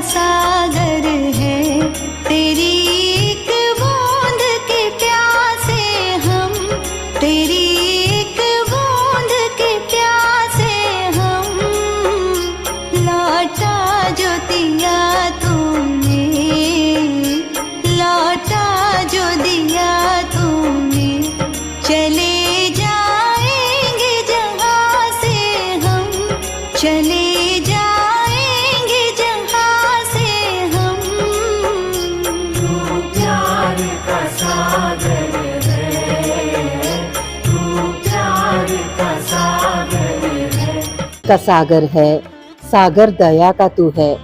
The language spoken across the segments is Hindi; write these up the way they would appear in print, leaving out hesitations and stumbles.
सागर है, तेरी एक बूंद के प्यासे हम, तेरी एक बूंद के प्यासे हम। लौटा जो दिया तूने, लौटा जो दिया तूने, चले जाएंगे जहाँ से हम, चले जाएंगे जहाँ से हम। तू प्यार का सागर है, तू प्यार का सागर है। का सागर है, सागर दया का तू है।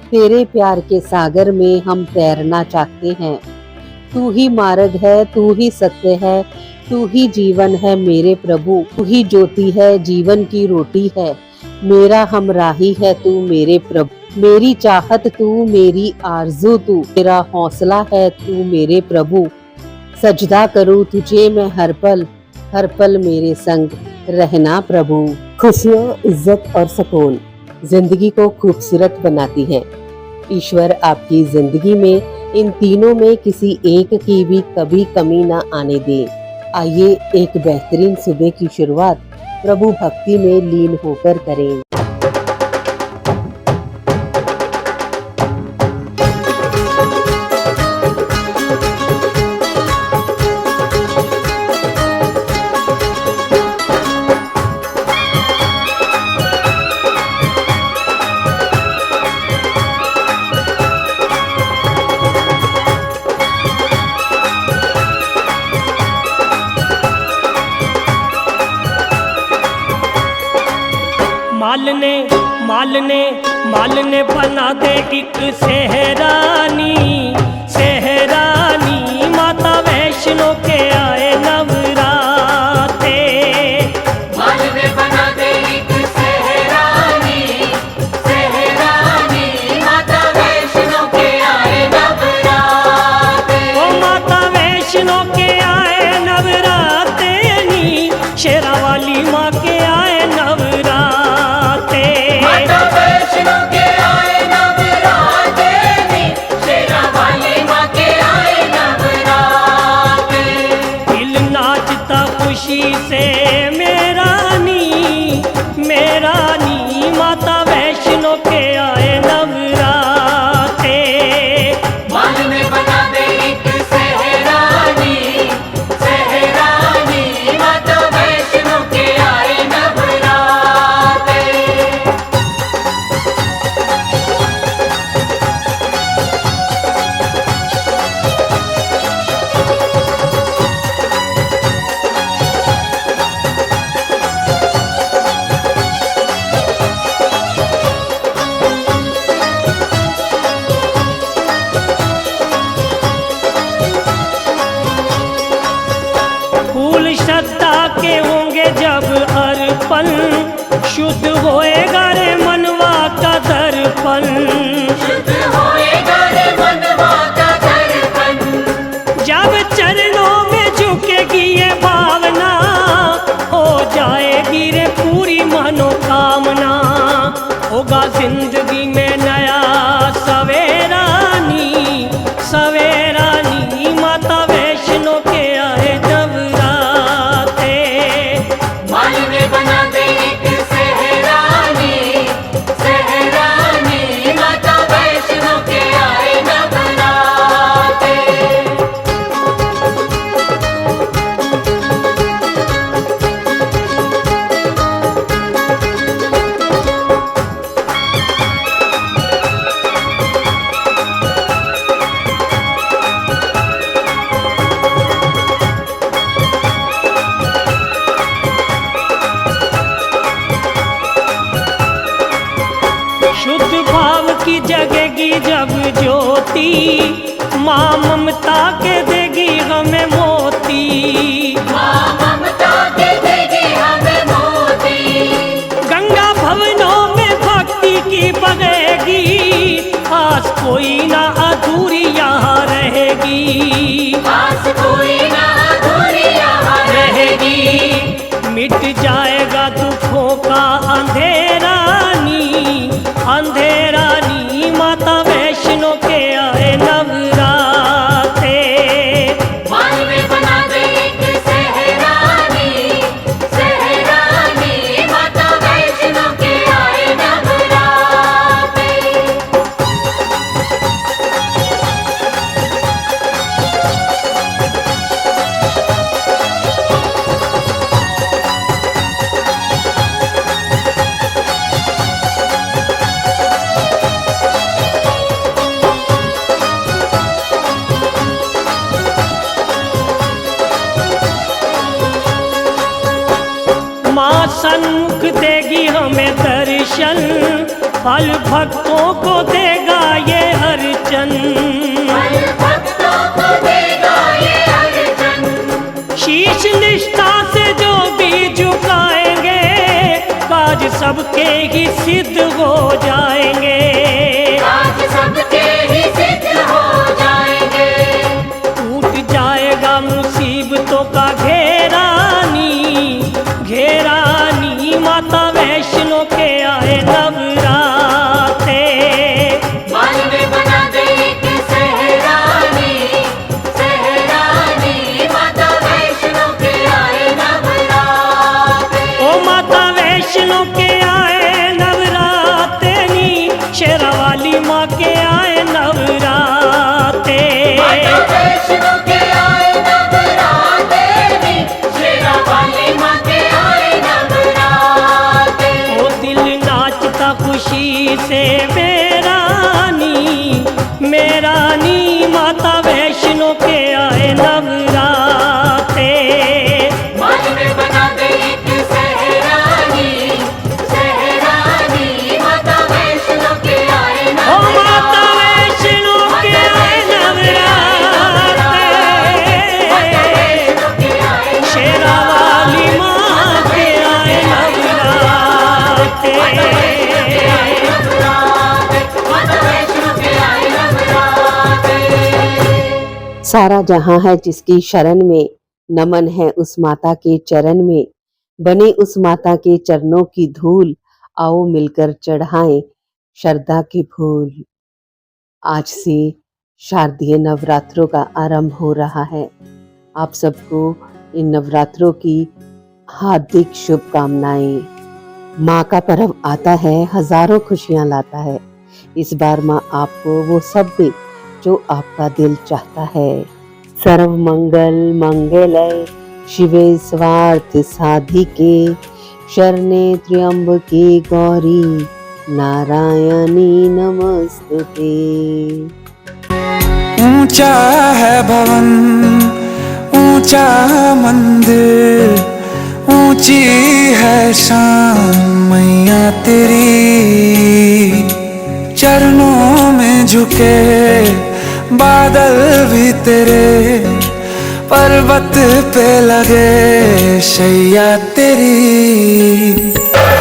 तेरे प्यार के सागर में हम तैरना चाहते हैं। तू ही मार्ग है, तू ही सत्य है, तू ही जीवन है मेरे प्रभु। तू ही ज्योति है, जीवन की रोटी है, मेरा हमराही है तू मेरे प्रभु। मेरी चाहत तू, मेरी आरज़ू तू, मेरा हौसला है तू मेरे प्रभु। सजदा करूँ तुझे मैं हर पल मेरे संग रहना प्रभु। खुशियाँ, इज्जत और सुकून जिंदगी को खूबसूरत बनाती हैं। ईश्वर आपकी जिंदगी में इन तीनों में किसी एक की भी कभी कमी ना आने दे। आइए एक बेहतरीन सुबह की शुरुआत प्रभु भक्ति में लीन होकर करें। मालने बना दे एक सेहरानी, सेहरानी माता वैष्णो के आए नवराते। मालने बना दे एक सेहरानी, सेहरानी माता वैष्णो के आए नवराते। ओ माता वैष्णो के आए नवराते नी, शेरा वाली माँ के आए नवराते। माता वैष्णो के आए नवराते नी, शेरा वाली माँ के आए नवराते। दिल नाचता खुशी से मेरा नी माता वैष्णो के आए नवराते। मालने बना दे एक सेहरानी, सेहरानी माता वैष्णो के आए नवराते। फूल श्रद्धा के होंगे जब अर्पण, शुद्ध होएगा रे मनवा का दर्पण। शुद्ध होएगा रे मनवा का दर्पण। जब चरणों में झुकेगी ये भावना, हो जाएगी रे पूरी मनोकामना। होगा जिंदगी में नया सवेरा नी, सवेरा नी माता वैष्णो के आए नवराते। मालने बना दे एक सेहरानी, सेहरानी माता वैष्णो के आए नवराते। शुद्ध भाव की जगेगी जब ज्योति, माँ ममता के देगी हमें मोती। माँ ममता के देगी हमें मोती। गंगा भवनों में भक्ति की बगेगी, आस कोई ना अधूरी यहाँ रहेगी। आस कोई ना अधूरी यहाँ रहेगी। मिट जाएगा दुखों का अंधेरा नी, अंधेरा नी माता सन्मुख देगी हमें दर्शन, फल भक्तों को देगा ये अर्चन। भक्तों को देगा ये अर्चन। शीश निष्ठा से जो भी झुकाएंगे, काज सबके ही सिद्ध हो जाएंगे। आज सबके ही सिद्ध हो जाएंगे। टूट जाएगा मुसीबतों का घेरानी, घेरानी माता वैष्णो के आए नवराते। बाल में बना दे एक सहरानी, सहरानी माता वैष्णो के आए नवराते। ओ माता वैष्णो के आए नवराते नी, शेरा वाली माँ के आए नवराते। माता वैष्णो के आए नवराते नी, शेरा वाली माँ के आए नवराते। ओ दिल नाचता खुशी से मेरा नी माता वैष्णो के आए नवराते। बाल में बना दे एक सहरानी, सहरानी माता वैष्णो के आए ओ माता वैष्णो के आए नवराते। शेरा वाली माँ के आए नवराते। सारा जहां है जिसकी शरण में, नमन है उस माता के चरण में। बने उस माता के चरणों की धूल, आओ मिलकर चढ़ाएं श्रद्धा के फूल। आज से शारदीय नवरात्रों का आरंभ हो रहा है। आप सबको इन नवरात्रों की हार्दिक शुभकामनाएं। माँ का पर्व आता है, हजारों खुशियां लाता है। इस बार माँ आपको वो सब दे जो आपका दिल चाहता है। सर्व मंगल मंगलय शिवे स्वार्थ साधिके, शरणे त्र्यंबके गौरी नारायणी नमस्तुते। ऊंचा है भवन, ऊंचा मंदिर, ऊंची है शान मैया तेरी। चरणों में झुके बादल भी तेरे, पर्वत पे लगे शैया तेरी।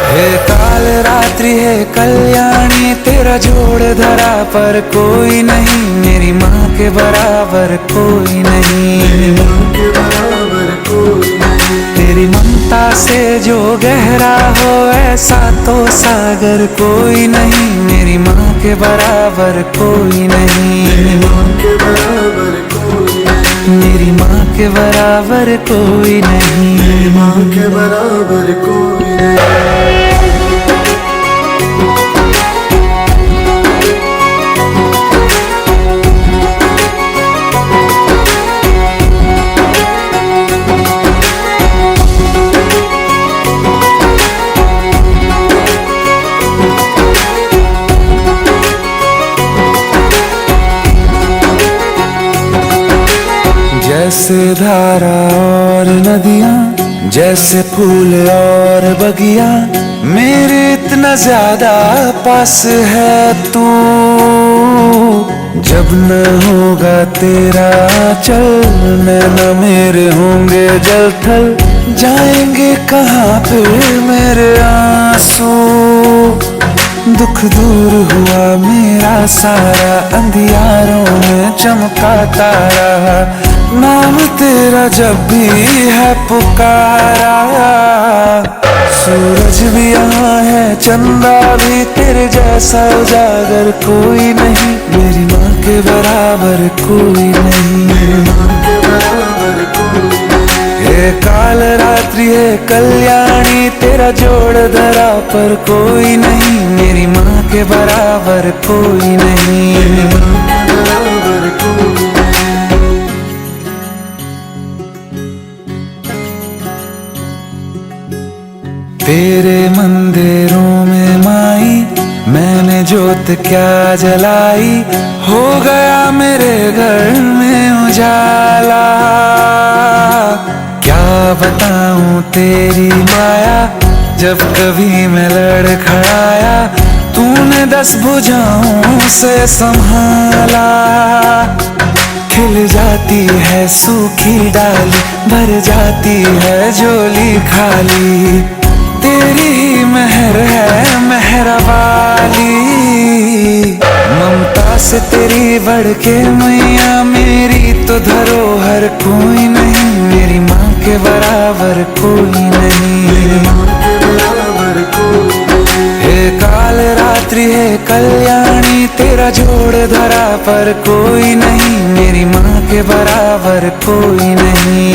हे काल रात्रि है कल्याणी, तेरा जोड़ धरा पर कोई नहीं। मेरी माँ के बराबर कोई नहीं, तेरी ममता से जो गहरा हो ऐसा तो सागर कोई नहीं। मेरी माँ के बराबर कोई नहीं, मेरी माँ के बराबर कोई नहीं। मेरी माँ के बराबर कोई नहीं। जैसे धारा और नदियाँ, जैसे फूल और बगिया, मेरे इतना ज्यादा पास है तू। जब न होगा तेरा चल, नैना मेरे होंगे जल थल। जाएंगे कहाँ फिर मेरे आंसू। दुख दूर हुआ मेरा सारा, अंधियारों में चमका तारा। नाम तेरा जब भी है पुकारा, सूरज भी यहाँ है चंदा भी, तेरे जैसा उजागर कोई नहीं। मेरी माँ के बराबर कोई नहीं, मेरी माँ के बराबर कोई नहीं। हे काल रात्रि है कल्याणी, तेरा जोड़ धरा पर कोई नहीं। मेरी माँ के बराबर कोई नहीं, मेरी माँ के बराबर कोई नहीं। तेरे मंदिरों में माई मैंने जोत क्या जलाई, हो गया मेरे घर में उजाला। क्या बताऊं तेरी माया, जब कभी मैं लड़खड़ाया तूने 10 भुजाओं से संभाला। खिल जाती है सूखी डाली, भर जाती है झोली खाली, तेरी ही मेहर है मेहरा वाली। ममता से तेरी बढ़ के मैया मेरी तो धरोहर कोई नहीं, मेरी माँ के बराबर कोई नहीं। हे काल रात्रि है कल्याणी, तेरा जोड़ धरा पर कोई नहीं, मेरी माँ के बराबर कोई नहीं।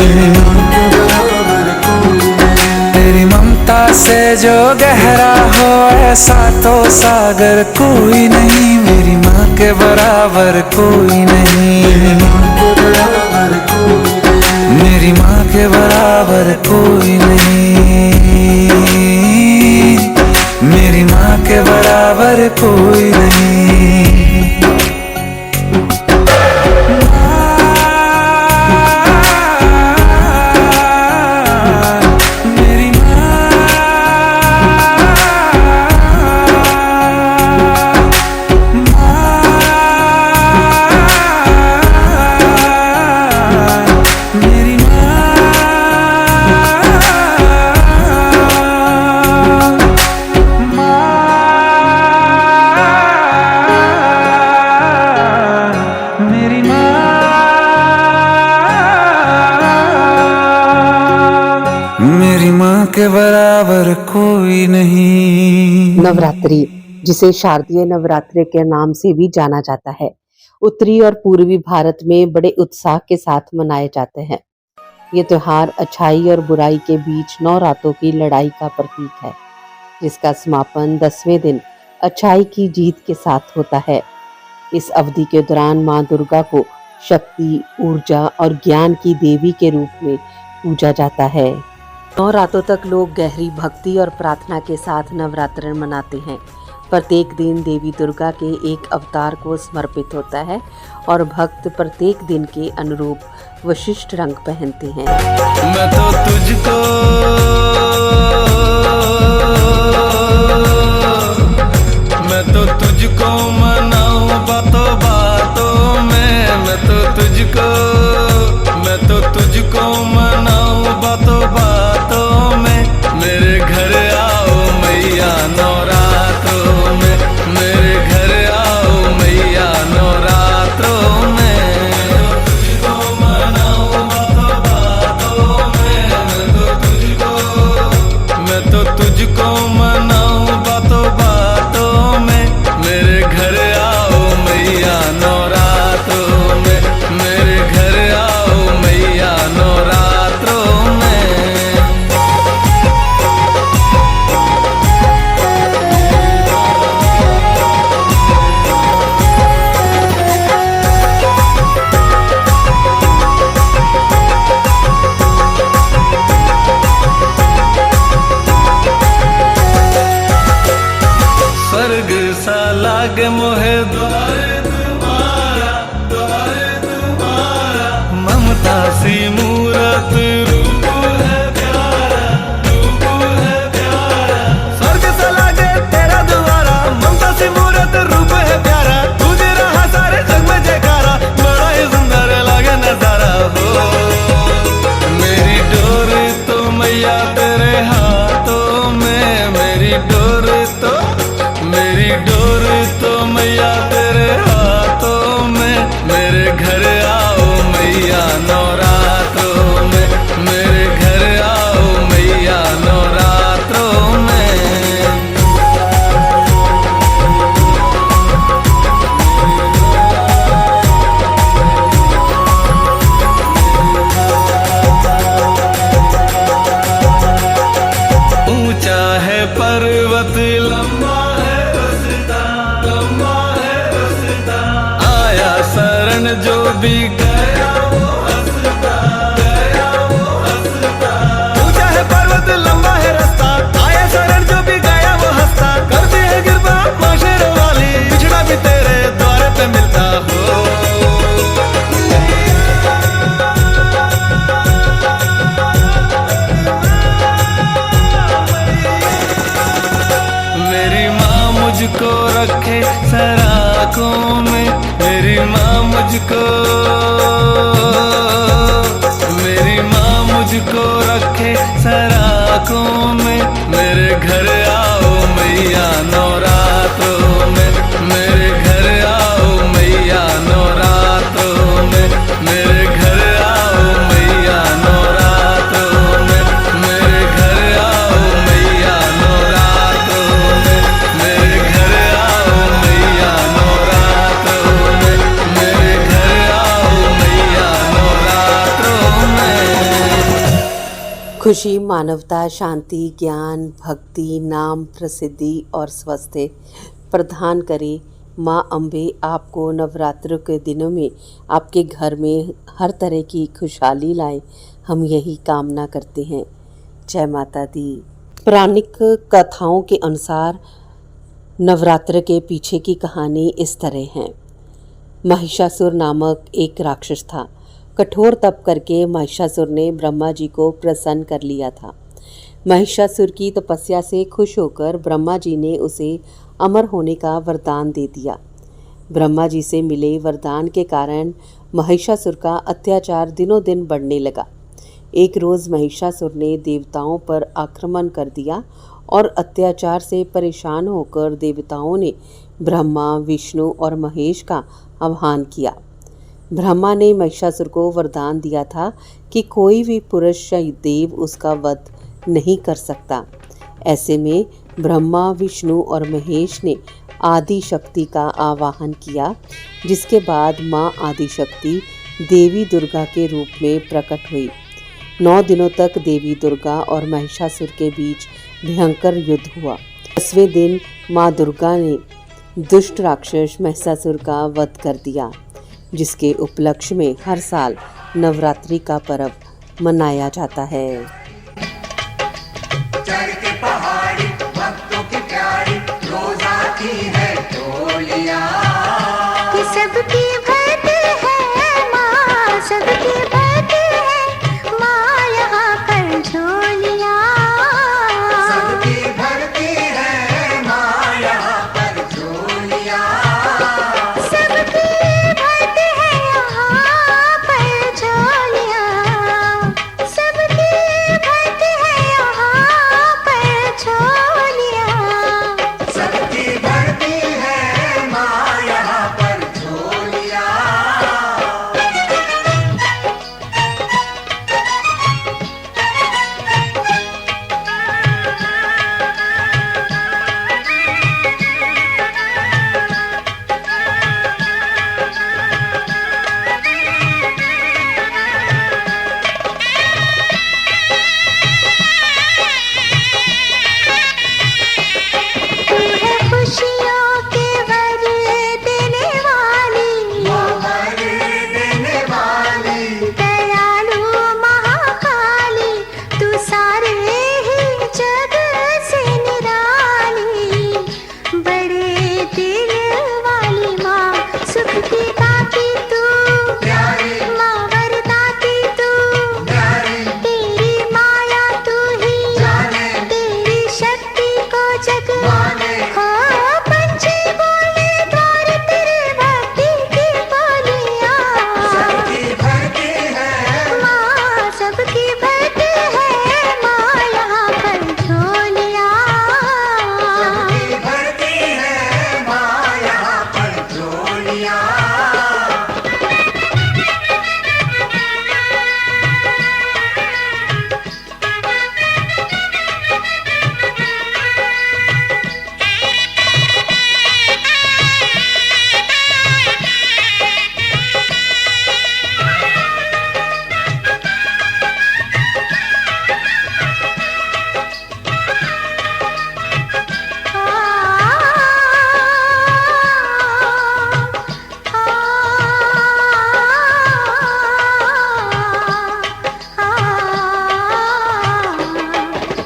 तेरी ममता से जो गहरा हो ऐसा तो सागर कोई नहीं, मेरी माँ के बराबर कोई नहीं। मेरी माँ के बराबर कोई नहीं, मेरी माँ के बराबर कोई नहीं। मेरी माँ के बराबर कोई नहीं। नवरात्रि, जिसे शारदीय नवरात्रि के नाम से भी जाना जाता है, उत्तरी और पूर्वी भारत में बड़े उत्साह के साथ मनाए जाते हैं। ये त्योहार अच्छाई और बुराई के बीच 9 रातों की लड़ाई का प्रतीक है, जिसका समापन 10वें दिन अच्छाई की जीत के साथ होता है। इस अवधि के दौरान माँ दुर्गा को शक्ति, ऊर्जा और ज्ञान की देवी के रूप में पूजा जाता है। 9 रातों तक लोग गहरी भक्ति और प्रार्थना के साथ नवरात्र मनाते हैं। प्रत्येक दिन देवी दुर्गा के एक अवतार को समर्पित होता है और भक्त प्रत्येक दिन के अनुरूप विशिष्ट रंग पहनते हैं। मैं तो तुझको मनाऊं बातों बातों में, मैं तो तुझको मनाऊं बातों बातों में। मेरे घर आओ मैया नवरात्रों में, मेरे घर आओ मैया नवरात्रों में। तुझको मनाऊं बातों बातों में, मैं तो तुझको मनाऊं बातों बातों में। मेरे घर आओ मैया नवरात्रों में, मेरे घर आओ मैया नवरात्रों में। स्वर्ग सा लागे मोहे द्वारे तुम्हारा, ममता सी मूरत रूप है प्यारा, स्वर्ग सा लागे तेरा द्वारा, ममता सी मूरत रूप है प्यारा। तुझे रहा सारे जग में जयकारा, बड़ा ही सुंदर लागे नजारा हो। मेरी डोर तो मैया तेरे हाथों में, मेरी डोर तो मैया तेरे हाथों में। मेरे घर आओ मैया नवरात्रों में, मेरे घर आओ मैया नवरात्रों में। ऊंचा है पर्वत लंबा है रास्ता, आया शरण जो भी गया वो हंसता, ऊंचा है पर्वत लंबा है रास्ता, आया शरण जो भी गया वो हंसता। करती है कृपा मां शेर वाली, पिछड़ा भी तेरे द्वार पे मिलता हो। खुशी, मानवता, शांति, ज्ञान, भक्ति, नाम, प्रसिद्धि और स्वास्थ्य प्रदान करे। माँ अम्बे आपको नवरात्र के दिनों में आपके घर में हर तरह की खुशहाली लाए, हम यही कामना करते हैं। जय माता दी। पौराणिक कथाओं के अनुसार नवरात्र के पीछे की कहानी इस तरह है। महिषासुर नामक एक राक्षस था। कठोर तप करके महिषासुर ने ब्रह्मा जी को प्रसन्न कर लिया था। महिषासुर की तपस्या से खुश होकर ब्रह्मा जी ने उसे अमर होने का वरदान दे दिया। ब्रह्मा जी से मिले वरदान के कारण महिषासुर का अत्याचार दिनों दिन बढ़ने लगा। एक रोज़ महिषासुर ने देवताओं पर आक्रमण कर दिया और अत्याचार से परेशान होकर देवताओं ने ब्रह्मा, विष्णु और महेश का आह्वान किया। ब्रह्मा ने महिषासुर को वरदान दिया था कि कोई भी पुरुष या देव उसका वध नहीं कर सकता। ऐसे में ब्रह्मा, विष्णु और महेश ने आदि शक्ति का आवाहन किया, जिसके बाद माँ आदि शक्ति देवी दुर्गा के रूप में प्रकट हुई। 9 दिनों तक देवी दुर्गा और महिषासुर के बीच भयंकर युद्ध हुआ। 10वें दिन माँ दुर्गा ने दुष्ट राक्षस महिषासुर का वध कर दिया, जिसके उपलक्ष्य में हर साल नवरात्रि का पर्व मनाया जाता है। चढ़ के पहाड़ी भक्तों की प्यारी रोज आती है डोलियां। कि सबकी भरती है माँ, सबकी भरती है माँ यहाँ पर झोलियाँ। सबकी भरती है माँ यहाँ पर झोलियां। सबकी भरती है यहाँ पर झोलियाँ। सबकी भरती है यहाँ पर झोलियाँ। सबकी भरती है माँ यहाँ पर झोलियां। तू है खुशियों के वर देने वाली, वर देने वाली दयालु महाकाली, तू सारे ही जग से निराली। बड़े दिल वाली माँ, सुख की दाती तू, प्यारी माँ वरदाती तू, प्यारी तेरी माया तू ही जाने तेरी शक्ति को जग माने। हो। पंछी बोले द्वार तेरे भक्ति की बोलियाँ। सबकी भरती है माँ सबकी भरती है माँ यहाँ पर झोलियाँ। सबकी भरती है माँ यहाँ पर झोलियां।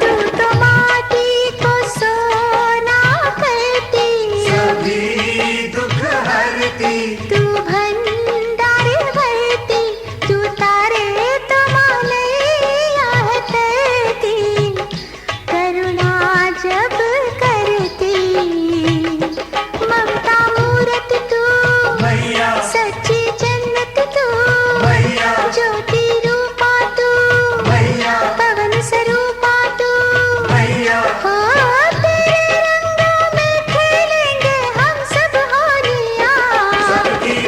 तू तो माटी को सोना करती, सभी दुख हरती तू भंडार भरती, तू तारे तो मालैया तरती, करुणा जब करती, ममता मूरत तू, मैया सच्ची जन्नत तू, मैया ज्योति रूपा तू, मैया पवन स्वरूपा तू, मैया हो तेरे रंगों में खेलेंगे हम सब होलियाँ। सबकी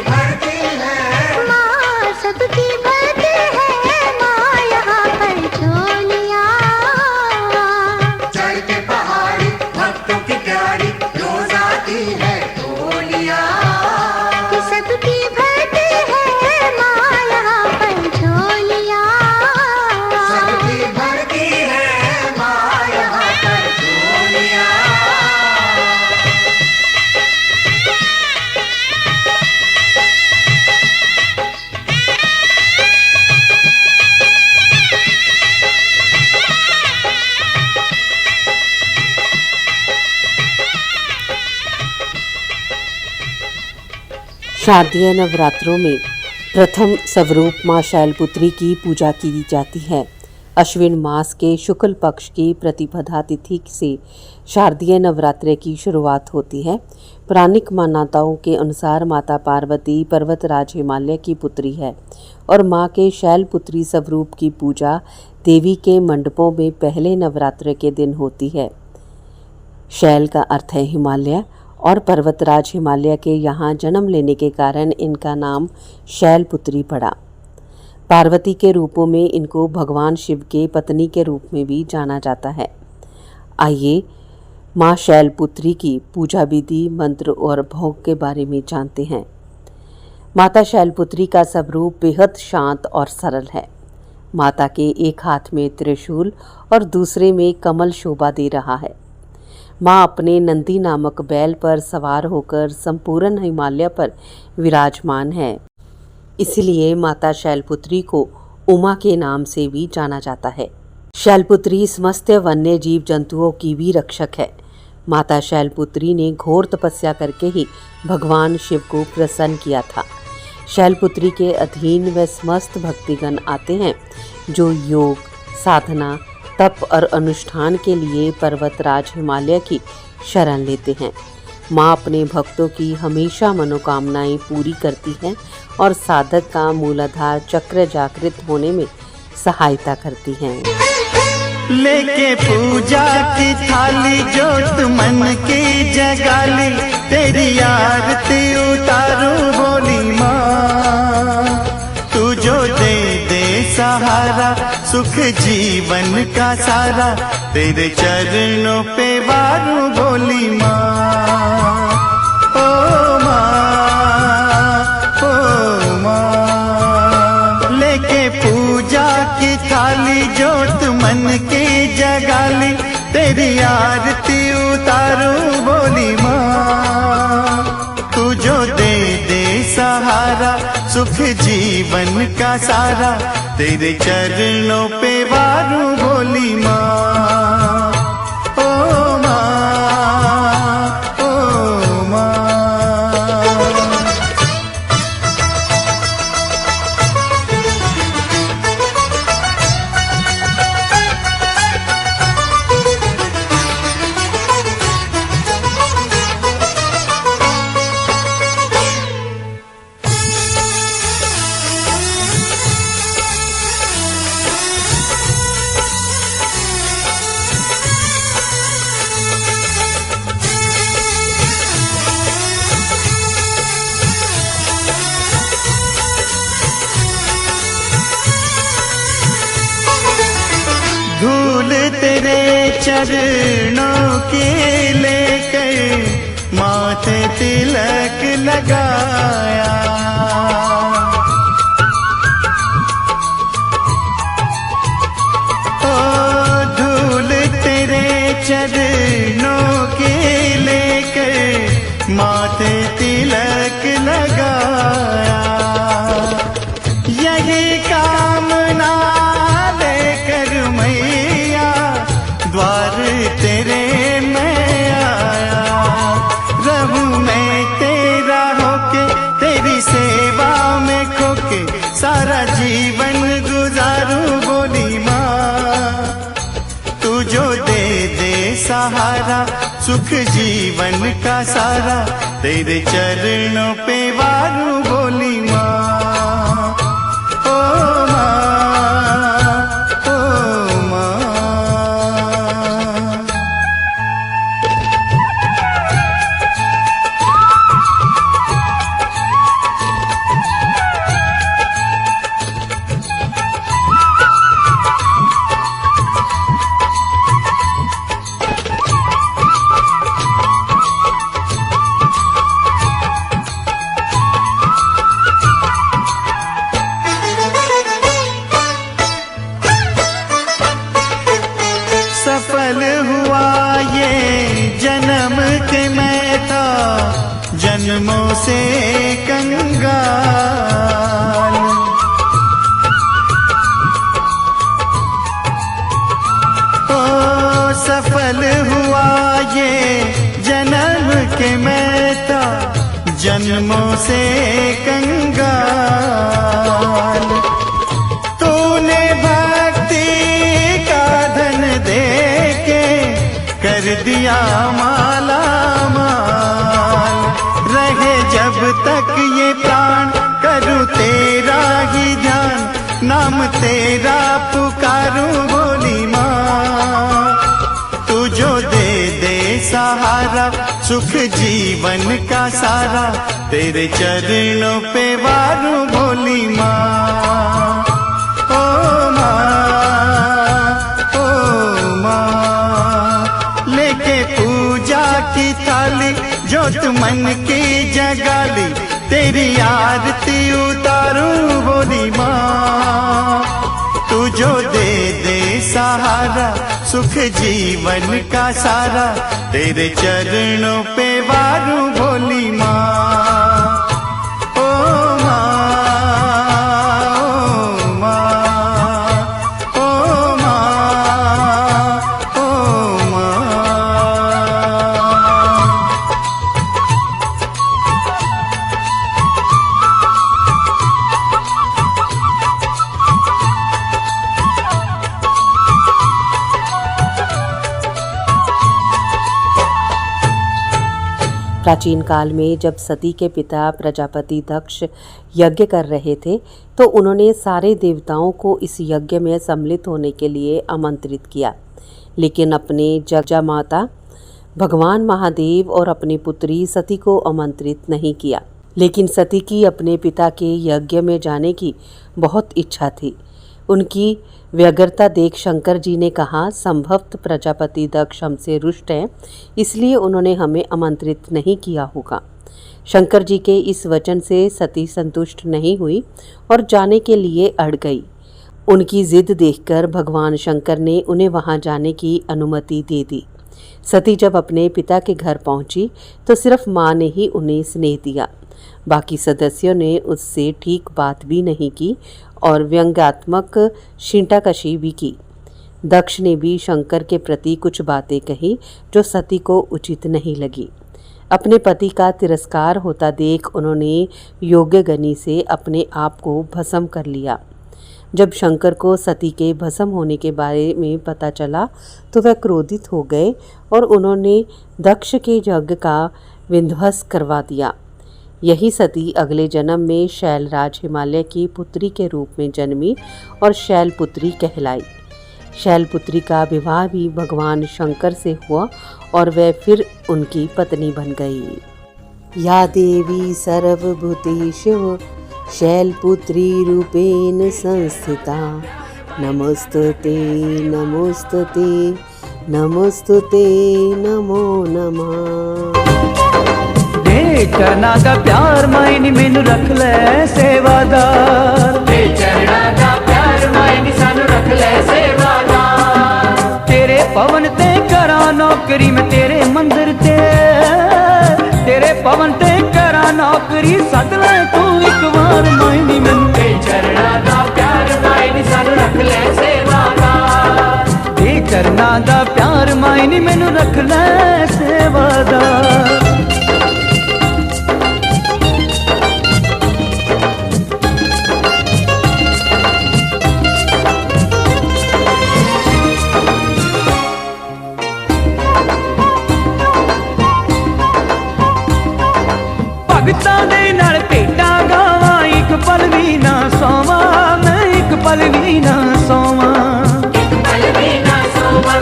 शारदीय नवरात्रों में प्रथम स्वरूप मां शैलपुत्री की पूजा की जाती है। अश्विन मास के शुक्ल पक्ष की प्रतिपदा तिथि से शारदीय नवरात्रे की शुरुआत होती है। पौराणिक मान्यताओं के अनुसार माता पार्वती पर्वतराज हिमालय की पुत्री है और मां के शैलपुत्री स्वरूप की पूजा देवी के मंडपों में पहले नवरात्रे के दिन होती है। शैल का अर्थ है हिमालय और पर्वतराज हिमालय के यहाँ जन्म लेने के कारण इनका नाम शैलपुत्री पड़ा। पार्वती के रूपों में इनको भगवान शिव के पत्नी के रूप में भी जाना जाता है। आइए माँ शैलपुत्री की पूजा विधि, मंत्र और भोग के बारे में जानते हैं। माता शैलपुत्री का स्वरूप बेहद शांत और सरल है। माता के एक हाथ में त्रिशूल और दूसरे में कमल शोभा दे रहा है। माँ अपने नंदी नामक बैल पर सवार होकर संपूर्ण हिमालय पर विराजमान है। इसलिए माता शैलपुत्री को उमा के नाम से भी जाना जाता है। शैलपुत्री समस्त वन्य जीव जंतुओं की भी रक्षक है। माता शैलपुत्री ने घोर तपस्या करके ही भगवान शिव को प्रसन्न किया था। शैलपुत्री के अधीन वे समस्त भक्तिगण आते हैं जो योग, साधना, तप और अनुष्ठान के लिए पर्वतराज हिमालय की शरण लेते हैं। माँ अपने भक्तों की हमेशा मनोकामनाएं पूरी करती हैं और साधक का मूलाधार चक्र जागृत होने में सहायता करती हैं। लेके पूजा की थाली जोत मन की जगाली, तेरी आरती उतारूं भोली माँ। तू जो दे दे सहारा, सुख जीवन का सारा, तेरे चरणों पे वारूं भोली माँ। ओ माँ, ओ माँ। लेके पूजा की थाली जोत मन की जगाली, तेरी आरती उतारूं भोली माँ। तू जो दे दे सहारा, सुख जीवन का सारा, तेरे चरणों पे वारूं भोली माँ। ओ माँ, ओ माँ। धूल तेरे चरणों के लेकर माथे तिलक लगाया। ओ धूल तेरे चरणों के लेकर माथे तिलक लगाया। यही कामना द्वार तेरे मैं आया। रहूं मैं तेरा होके, तेरी सेवा में खोके, सारा जीवन गुजारूं भोली माँ। तू जो दे दे सहारा, सुख जीवन का सारा, तेरे चरणों पे वारूं भोली माँ। ओ माँ, ओ माँ। सफल हुआ ये जन्म के मैं था जन्मों से कंगाल। ओ सफल हुआ ये जन्म के मैं था जन्म जन्मों से कंगाल। तूने भक्ति का धन दे के कर दिया माला माल। रहे जब तक ये प्राण करूं तेरा ही ध्यान, नाम तेरा पुकारूं भोली माँ। तू जो दे दे सहारा सुख जीवन का सारा, तेरे चरणों पे वारूं भोली माँ। ओ माँ, ओ माँ, लेके पूजा की थाली जोत मन की जगाली, तेरी आरती उतारूं भोली माँ। तू जो दे दे सहारा सुख जीवन का सारा, तेरे चरणों पे वारूं भोली माँ। ओ माँ, ओ माँ, ओ माँ, ओ माँ। प्राचीन काल में जब सती के पिता प्रजापति दक्ष यज्ञ कर रहे थे तो उन्होंने सारे देवताओं को इस यज्ञ में सम्मिलित होने के लिए आमंत्रित किया, लेकिन अपने जगजा माता भगवान महादेव और अपनी पुत्री सती को आमंत्रित नहीं किया। लेकिन सती की अपने पिता के यज्ञ में जाने की बहुत इच्छा थी। उनकी व्यग्रता देख शंकर जी ने कहा, संभवत प्रजापति दक्ष हमसे रुष्ट हैं, इसलिए उन्होंने हमें आमंत्रित नहीं किया होगा। शंकर जी के इस वचन से सती संतुष्ट नहीं हुई और जाने के लिए अड़ गई। उनकी जिद देखकर भगवान शंकर ने उन्हें वहां जाने की अनुमति दे दी। सती जब अपने पिता के घर पहुंची तो सिर्फ माँ ने ही उन्हें स्नेह दिया। बाकी सदस्यों ने उससे ठीक बात भी नहीं की और व्यंग्यात्मक छींटाकशी भी की। दक्ष ने भी शंकर के प्रति कुछ बातें कही जो सती को उचित नहीं लगी। अपने पति का तिरस्कार होता देख उन्होंने योग्यगनी से अपने आप को भस्म कर लिया। जब शंकर को सती के भस्म होने के बारे में पता चला तो वह क्रोधित हो गए और उन्होंने दक्ष के यज्ञ का विध्वंस करवा दिया। यही सती अगले जन्म में शैलराज हिमालय की पुत्री के रूप में जन्मी और शैलपुत्री कहलाई। शैलपुत्री का विवाह भी भगवान शंकर से हुआ और वह फिर उनकी पत्नी बन गई। या देवी सर्वभूतेषु शैलपुत्री रूपेण संस्थिता, नमोस्तुते नमोस्तुते नमोस्तुते नमो नमः। चरना का प्यार मायनी मैनू रख ले सेवादार, चरना का प्यार मायनी सानू रख ले सेवादार। तेरे पवन ते करा नौकरी में तेरे मंदिर ते, तेरे पवन ते करा नौकरी सद ले तू एक बार मायनी मैनू। चरना का प्यार मायनी सानू रख ले सेवादार, चरना का प्यार मायनी मैनू रख ले सेवादार। भगतां दे नाल भेटां गावां, एक पल भी ना सोवां, मैं एक पल भी ना सोवां, एक पल भी ना सोवां,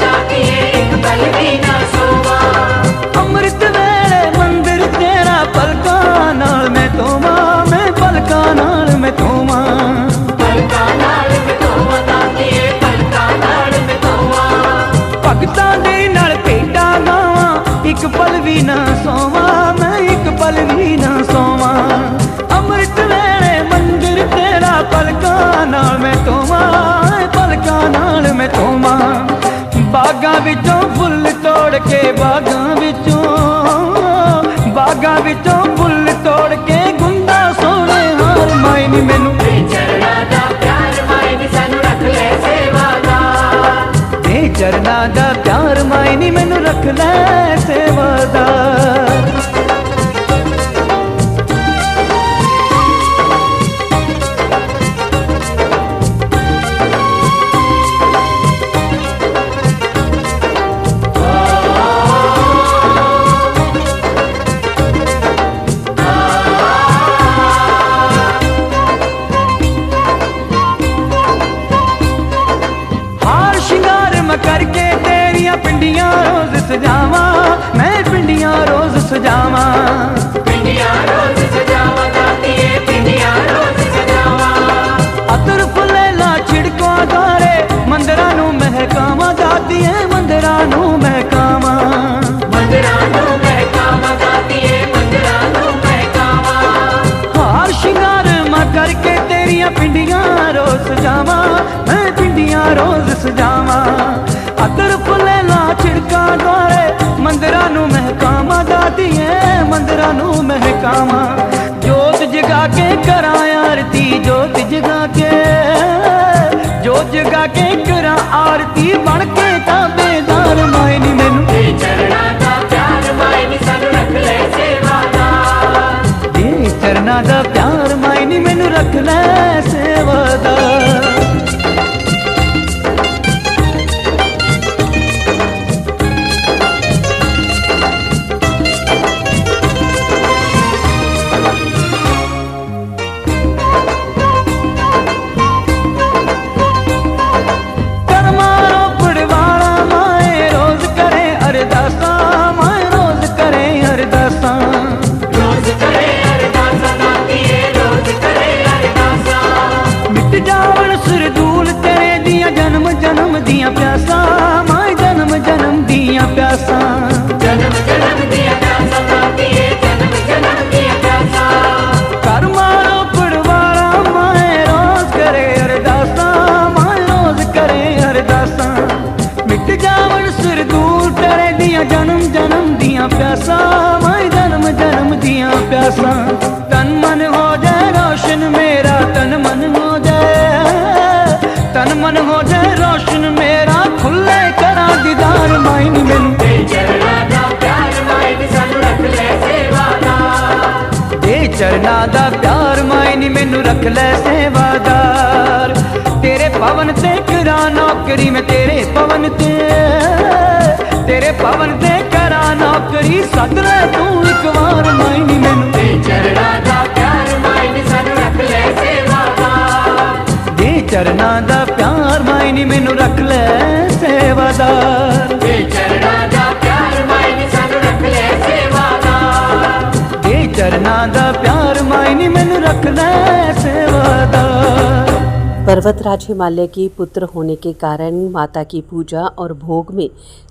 एक पल भी ना सोवां। अमृत वेले मंदिर तेरा पलकां नाल मैं धोवां, मैं पलकां नाल मैं धोवां, पलकां नाल मैं धोवां, पलकां नाल मैं धोवां। भगतां दे नाल भेटां गावां, एक पल भी ना सोवां, मैं एक पल भी ना सोवां। अमृत वेले मंदिर तेरा पलकां नाल मैं धोवां, पलकां नाल मैं धोवां। बागां विचों फुੱਲ तोड़ के, बागां विचों फुੱਲ तोड़ के गुंदा सोने हार मायनी मैनू। चरना दा प्यार मायनी सानू रख ले सेवादार, चरना दा प्यार मायनी मैनू रख ले सेवादार। महकावा हार शिंगार मैं करके तेरिया पिंडियां रोज सजावा मैं पिंडियां रोज सजावा अतर फुले ला छिड़का द्वारे मंदिरां नू महकावा दातिए मंदिरां नू महकावा जोत जगा के करा आरती जोत जगा के करा आरती बन के ताबेदार मायनी मैनू चरना दा प्यार मायनी मैनू रख ले सेवादार प्यासा मां जन्म जन्म दिया प्यासा कर मारो पड़वारा माए रोज करे अरदासा माए रोज करे अरदासा मिट जावन सिर दूर तेरे दिया जन्म जन्म दिया प्यासा माए जन्म जन्म दिया प्यासा तन मन हो जाए रोशन मेरा तन मन हो जाए रोशन मेरा खुले करा दीदार मायनी मैनू दे चरना दा प्यार मायनी मैनू रख ले सेवादार तेरे पवन ते करा नौकरी में तेरे पवन ते करा नौकरी सद ले तू एक बार मायनी मैनू दे चरना दा प्यार मायनी सानू रख ले सेवादार दे चरना दा प्यार मायनी मैनू रख ले सेवादार दे चरना दा प्यार मायनी सानू रख ले सेवादार दे चरना दा प्यार मायनी मैनू रख ले सेवादार। पर्वतराज हिमालय की पुत्र होने के कारण माता की पूजा और भोग में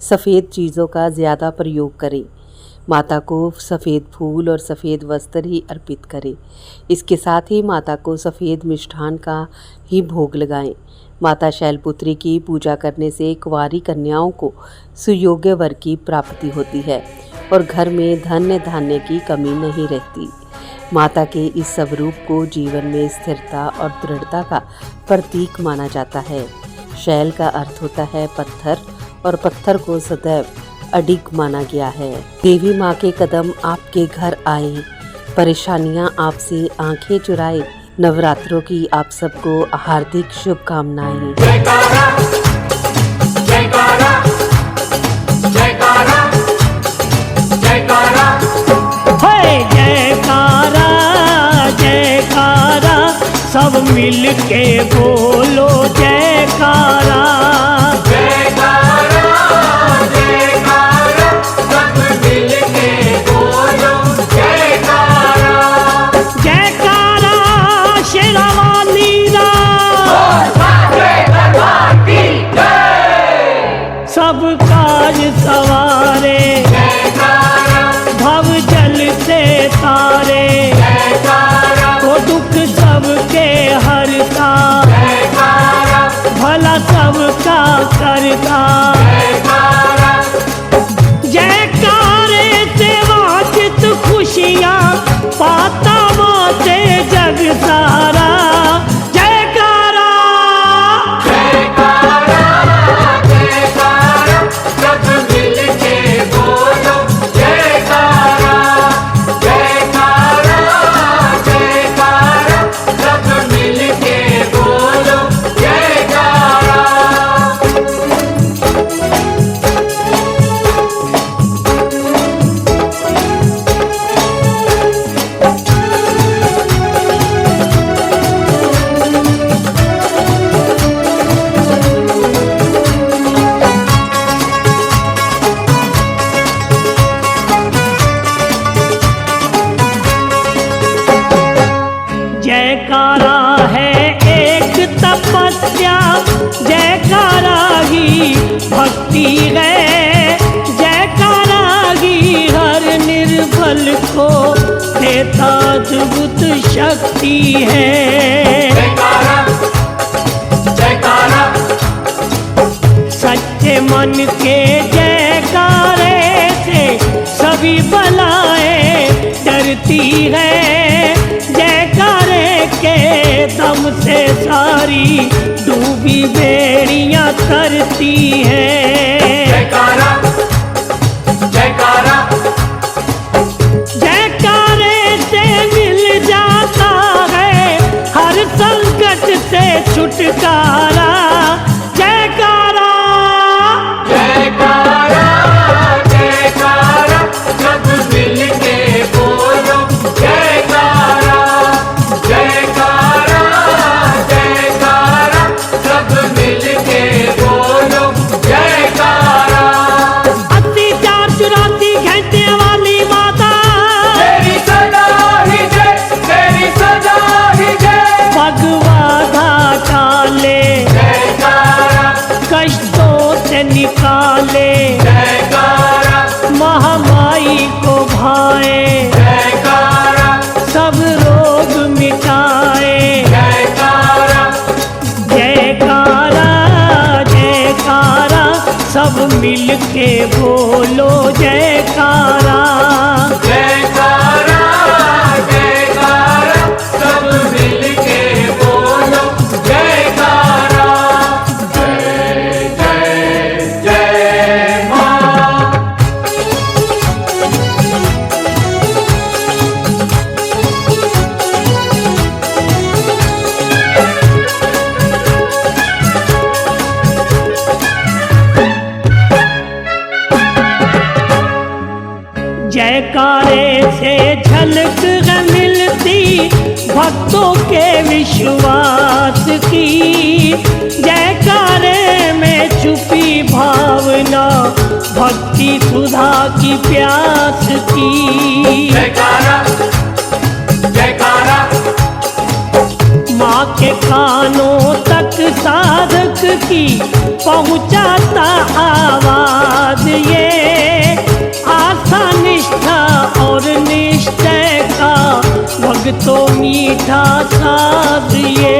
सफ़ेद चीज़ों का ज़्यादा प्रयोग करें। माता को सफ़ेद फूल और सफ़ेद वस्त्र ही अर्पित करें। इसके साथ ही माता को सफ़ेद मिष्ठान का ही भोग लगाएं। माता शैलपुत्री की पूजा करने से कुंवारी कन्याओं को सुयोग्य वर की प्राप्ति होती है और घर में धन्य धान्य की कमी नहीं रहती। माता के इस स्वरूप को जीवन में स्थिरता और दृढ़ता का प्रतीक माना जाता है। शैल का अर्थ होता है पत्थर और पत्थर को सदैव अडिग माना गया है। देवी माँ के कदम आपके घर आए, परेशानियाँ आपसे आंखें चुराए। नवरात्रों की आप सबको हार्दिक शुभकामनाएं। जयकारा जयकारा जयकारा जयकारा है जयकारा जयकारा सब मिल के बोलो जयकारा जयकारा जयकारा सब मिल के बोलो जयकारा जयकारा शेरावाली रा सब काज सवारे भव जल से तारे तो दुख सबके हरता भला सबका करता जयकारे से वाजित खुशियाँ पाता मोते जग सारा जयकारा जयकारा जयकारा सब मिल के बोलो जयकारा जयकारा जयकारा सब मिल के बोलो जयकारा जयकारा है एक तपस्या जयकारा ही भक्ति है अद्भुत शक्ति है। जयकारा जयकारा सच्चे मन के जयकारे से सभी बलाएं डरती है। जयकारे के दम से सारी डूबी बेड़ियां तरती है। जयकारा जयकारा जयकारे से मिल जाता है हर संकट से छुटकारा। जयकारा जयकारा जयकारा सब मिल के बोलो जयकारा जयकारा जयकारा सब मिल के बोलो जयकारा। 84 घंटे वाली माता तेरी सदा ही जय तेरी सदा ही जय। भगवाधा काले जयकारा कष्टों से निकाले। जयकारा महामारी को भाए जयकारा सब रोग मिटाए। जयकारा जयकारा जयकारा सब मिल के बोलो जयकारा। जयकारा जयकारा सब मिल के बोलो जयकारा। जय जय जय माँ। जयकारे से झलक है मिलती भक्तों के विश्वास की। जयकारे में छुपी भावना भक्ति सुधा की प्यास की। जयकारा जयकारा माँ के कानों तक साधक की पहुँचाता आवाज ये। आस्था निष्ठा और निश्चय का भक्तों मीठा साथ ये।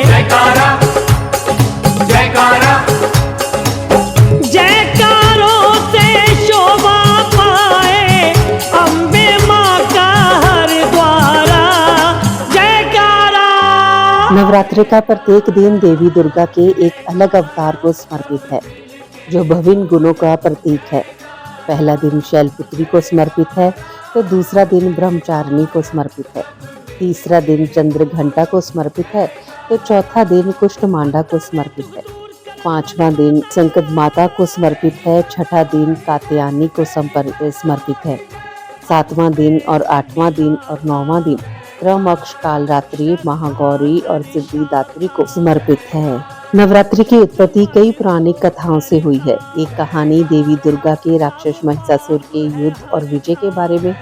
जयकारा जयकारा जयकारों से शोभा पाए अम्बे माँ का हर द्वारा। जयकारा नवरात्रि का प्रत्येक दिन देवी दुर्गा के एक अलग अवतार को समर्पित है, जो विभिन्न गुणों का प्रतीक है। पहला दिन शैलपुत्री को समर्पित है, तो दूसरा दिन ब्रह्मचारिणी को समर्पित है, तीसरा दिन चंद्रघंटा को समर्पित है, तो चौथा दिन कुष्ठमांडा को समर्पित है, पांचवा दिन संकट माता को समर्पित है, छठा दिन कात्यायनी को समर्पित है, सातवां दिन और आठवां दिन और नौवां दिन क्रमक्ष कालरात्रि महागौरी और सिद्धिदात्री को समर्पित है। नवरात्रि की उत्पत्ति कई पौराणिक कथाओं से हुई है। एक कहानी देवी दुर्गा के राक्षस महिषासुर के युद्ध और विजय के बारे में,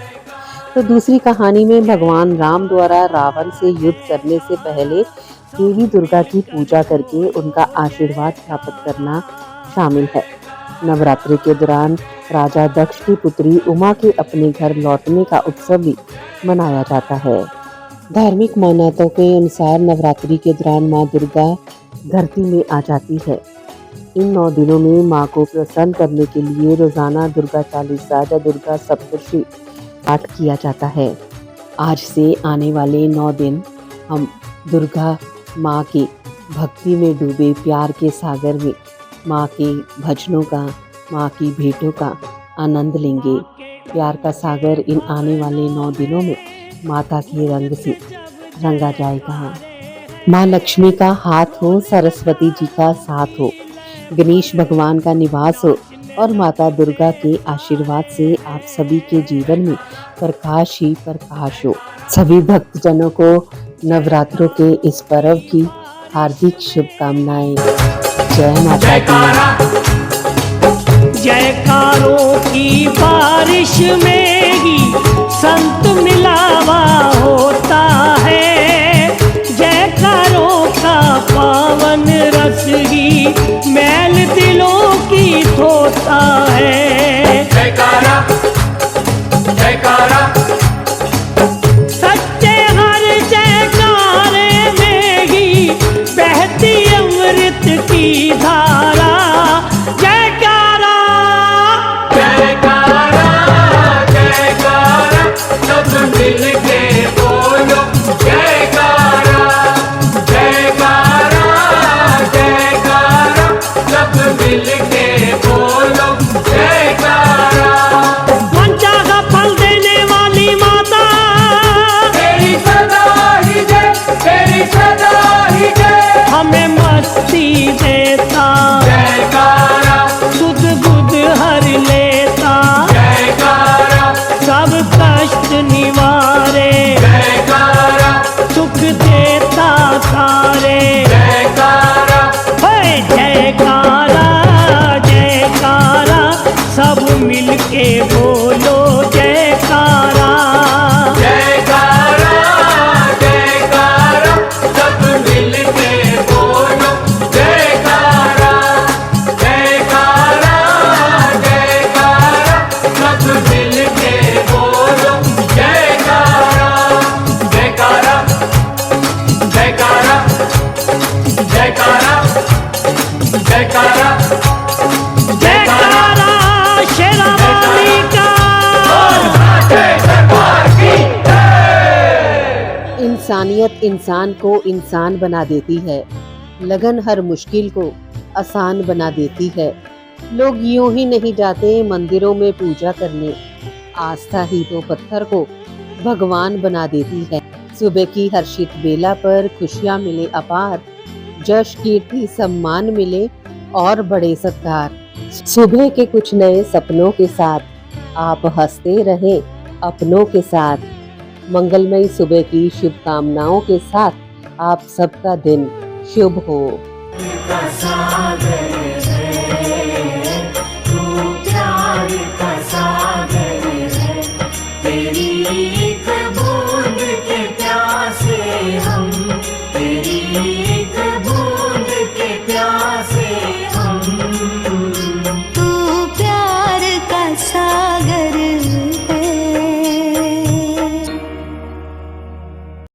तो दूसरी कहानी में भगवान राम द्वारा रावण से युद्ध करने से पहले देवी दुर्गा की पूजा करके उनका आशीर्वाद प्राप्त करना शामिल है। नवरात्रि के दौरान राजा दक्ष की पुत्री उमा के अपने घर लौटने का उत्सव भी मनाया जाता है। धार्मिक मान्यताओं के अनुसार नवरात्रि के दौरान माँ दुर्गा धरती में आ जाती है। इन 9 दिनों में माँ को प्रसन्न करने के लिए रोजाना दुर्गा चालीसा या दुर्गा सप्तशती पाठ किया जाता है। आज से आने वाले 9 दिन हम दुर्गा माँ की भक्ति में डूबे प्यार के सागर में माँ के भजनों का, माँ की भेंटों का आनंद लेंगे। प्यार का सागर इन आने वाले 9 दिनों में माता के रंग से रंगा जाएगा। माँ लक्ष्मी का हाथ हो, सरस्वती जी का साथ हो, गणेश भगवान का निवास हो और माता दुर्गा के आशीर्वाद से आप सभी के जीवन में प्रकाश ही प्रकाश हो। सभी भक्तजनों को नवरात्रों के इस पर्व की हार्दिक शुभकामनाएं। जय माता दी। जयकारों की बारिश में ही संत मिलावा होता है। जयकारों का पावन रस ही मैल दिलों की धोता है। जयकारा जयकारा शक्ति देता, जयकारा सुध बुध हर लेता, जयकारा सब कष्ट निवारे, जयकारा सुख देता सारे। जयकारा है जयकारा जयकारा, सब मिलके बोलो जयकारा। जयकारा जयकारा, सब मिलके बोलो जयकारा। जयकारा जयकारा, सब मिलके बोलो जयकारा। जयकारा जयकारा जयकारा जयकारा जयकारा शेरावाली का। इंसानियत इंसान को इंसान बना देती है, लगन हर मुश्किल को आसान बना देती है। लोग यूं ही नहीं जाते मंदिरों में पूजा करने, आस्था ही तो पत्थर को भगवान बना देती है। सुबह की हर्षित बेला पर खुशियां मिले अपार, जश कीर्ति सम्मान मिले और बड़े सत्कार। सुबह के कुछ नए सपनों के साथ आप हंसते रहे अपनों के साथ। मंगलमयी सुबह की शुभकामनाओं के साथ आप सबका दिन शुभ हो। सागर